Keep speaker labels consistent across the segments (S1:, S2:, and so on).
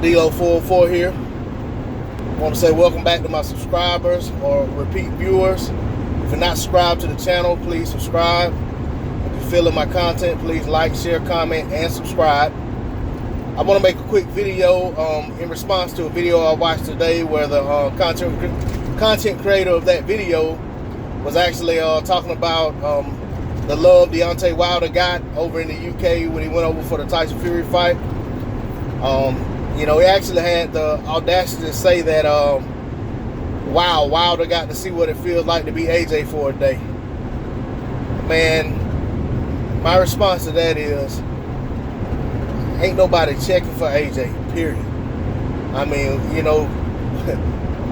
S1: D0404 here. I want to say welcome back to my subscribers or repeat viewers. If you're not subscribed to the channel, please subscribe. If you're feeling my content, please like, share, comment, and subscribe. I want to make a quick video in response to a video I watched today where the content creator of that video was actually talking about the love Deontay Wilder got over in the UK when he went over for the Tyson Fury fight. He actually had the audacity to say that, wow, Wilder got to see what it feels like to be AJ for a day. Man, my response to that is, ain't nobody checking for AJ, period. I mean,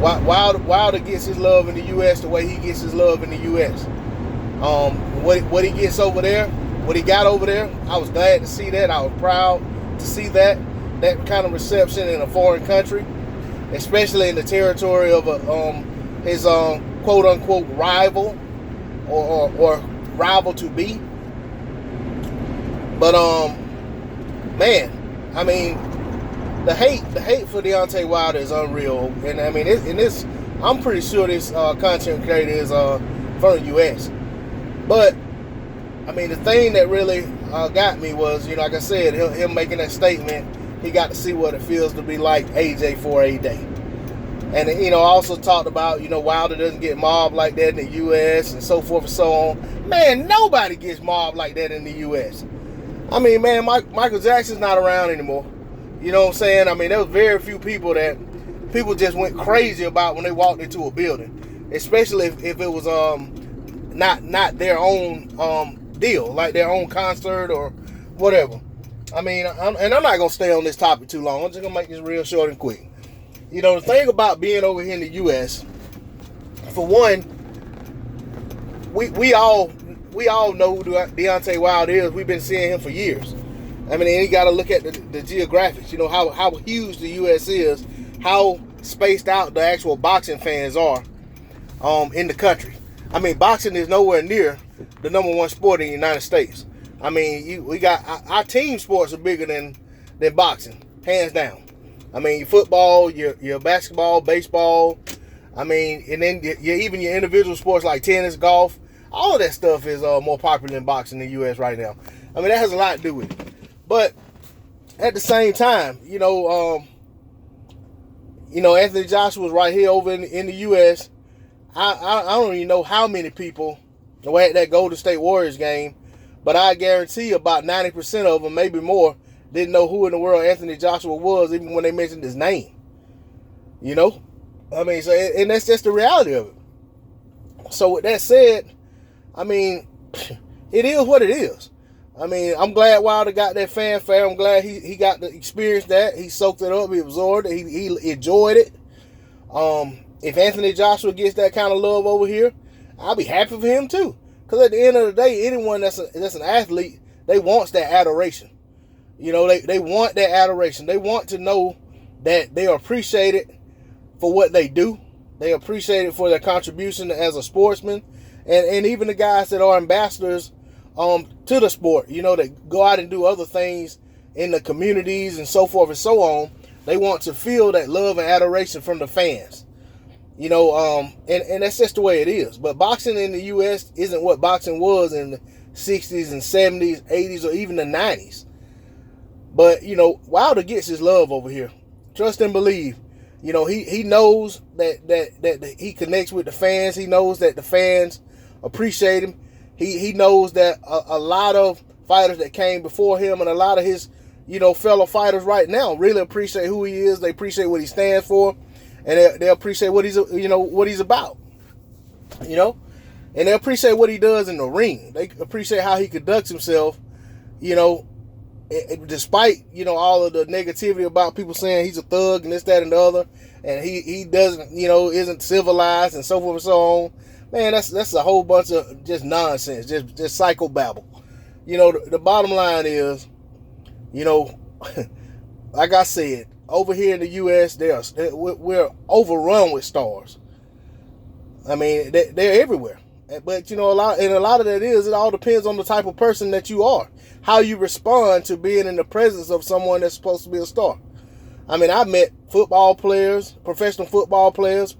S1: Wilder gets his love in the U.S. the way he gets his love in the U.S. What he gets over there, what he got over there, I was glad to see that. I was proud to see that kind of reception in a foreign country, especially in the territory of his quote-unquote rival or rival to be. But man, I mean, the hate for Deontay Wilder is unreal, and I mean, I'm pretty sure this content creator is from the U.S. But I mean, the thing that really got me was, like I said, him making that statement. He got to see what it feels to be like AJ for a day. And, also talked about, Wilder doesn't get mobbed like that in the U.S. and so forth and so on. Man, nobody gets mobbed like that in the U.S. I mean, man, Michael Jackson's not around anymore. You know what I'm saying? I mean, there was very few people that people just went crazy about when they walked into a building. Especially if it was not their own deal, like their own concert or whatever. I mean, I'm not going to stay on this topic too long. I'm just going to make this real short and quick. The thing about being over here in the U.S., for one, we all know who Deontay Wilder is. We've been seeing him for years. I mean, and you got to look at the geographics, how huge the U.S. is, how spaced out the actual boxing fans are in the country. I mean, boxing is nowhere near the number one sport in the United States. I mean, we got our team sports are bigger than boxing, hands down. I mean, your football, your basketball, baseball. I mean, and then even your individual sports like tennis, golf, all of that stuff is more popular than boxing in the U.S. right now. I mean, that has a lot to do with it. But at the same time, Anthony Joshua's right here over in the U.S. I don't even know how many people were at that Golden State Warriors game. But I guarantee about 90% of them, maybe more, didn't know who in the world Anthony Joshua was, even when they mentioned his name. I mean, and that's just the reality of it. So with that said, I mean, it is what it is. I mean, I'm glad Wilder got that fanfare. I'm glad he got to experience that. He soaked it up. He absorbed it. He enjoyed it. If Anthony Joshua gets that kind of love over here, I'll be happy for him too. Because at the end of the day, anyone that's an athlete, they want that adoration. They want that adoration. They want to know that they are appreciated for what they do. They appreciate it for their contribution as a sportsman. And even the guys that are ambassadors to the sport, that go out and do other things in the communities and so forth and so on. They want to feel that love and adoration from the fans. And that's just the way it is. But boxing in the U.S. isn't what boxing was in the 60s and 70s, 80s, or even the 90s. But, Wilder gets his love over here. Trust and believe. He knows that he connects with the fans. He knows that the fans appreciate him. He knows that a lot of fighters that came before him and a lot of his, fellow fighters right now really appreciate who he is. They appreciate what he stands for. And they appreciate what he's about, and they appreciate what he does in the ring. They appreciate how he conducts himself, despite, all of the negativity about people saying he's a thug and this, that, and the other, and he doesn't, isn't civilized and so forth and so on. Man, that's a whole bunch of just nonsense, just psychobabble. The bottom line is, like I said, over here in the U.S., we're overrun with stars. I mean, they're everywhere. But, a lot of that it all depends on the type of person that you are. How you respond to being in the presence of someone that's supposed to be a star. I mean, I met football players, professional football players,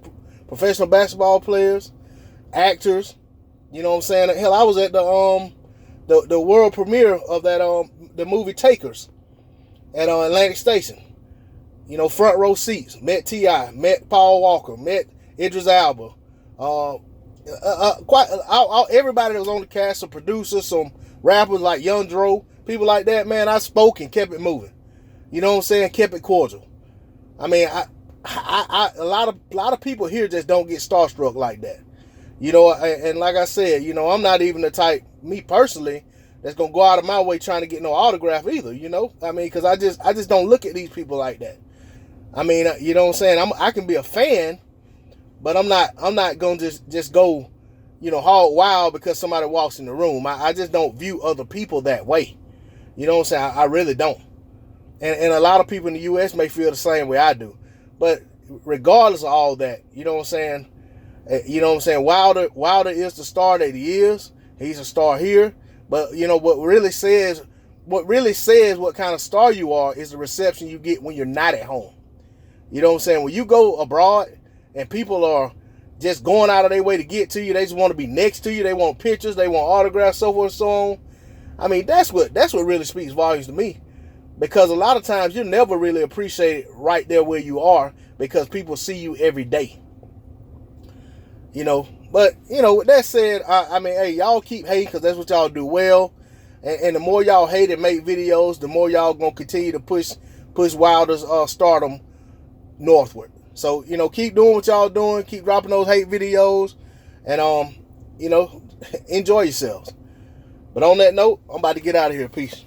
S1: professional basketball players, actors. You know what I'm saying? Hell, I was at the world premiere of that the movie Takers at Atlantic Station. You know, front row seats. Met T.I., met Paul Walker, met Idris Elba. Everybody that was on the cast, some producers, some rappers like Young Dro, people like that, man, I spoke and kept it moving. You know what I'm saying? Kept it cordial. I mean, a lot of people here just don't get starstruck like that. You know, and like I said, you know, I'm not even the type, me personally, that's gonna go out of my way trying to get no autograph either. You know, I mean, because I just don't look at these people like that. I mean, you know what I'm saying? I can be a fan, but I'm not gonna just go, you know, hog wild because somebody walks in the room. I just don't view other people that way. You know what I'm saying? I really don't. And a lot of people in the U.S. may feel the same way I do. But regardless of all that, you know what I'm saying? You know what I'm saying? Wilder is the star that he is. He's a star here. But, you know, what really says what kind of star you are is the reception you get when you're not at home. You know what I'm saying? When you go abroad and people are just going out of their way to get to you, they just want to be next to you. They want pictures. They want autographs, so forth and so on. I mean, that's what really speaks volumes to me. Because a lot of times you're never really appreciated right there where you are because people see you every day. You know, but, you know, with that said, I mean, hey, y'all keep hating because that's what y'all do well. And the more y'all hate and make videos, the more y'all going to continue to push Wilder's stardom northward. So, you know, keep doing what y'all doing. Keep dropping those hate videos. And, you know, enjoy yourselves. But on that note, I'm about to get out of here. Peace.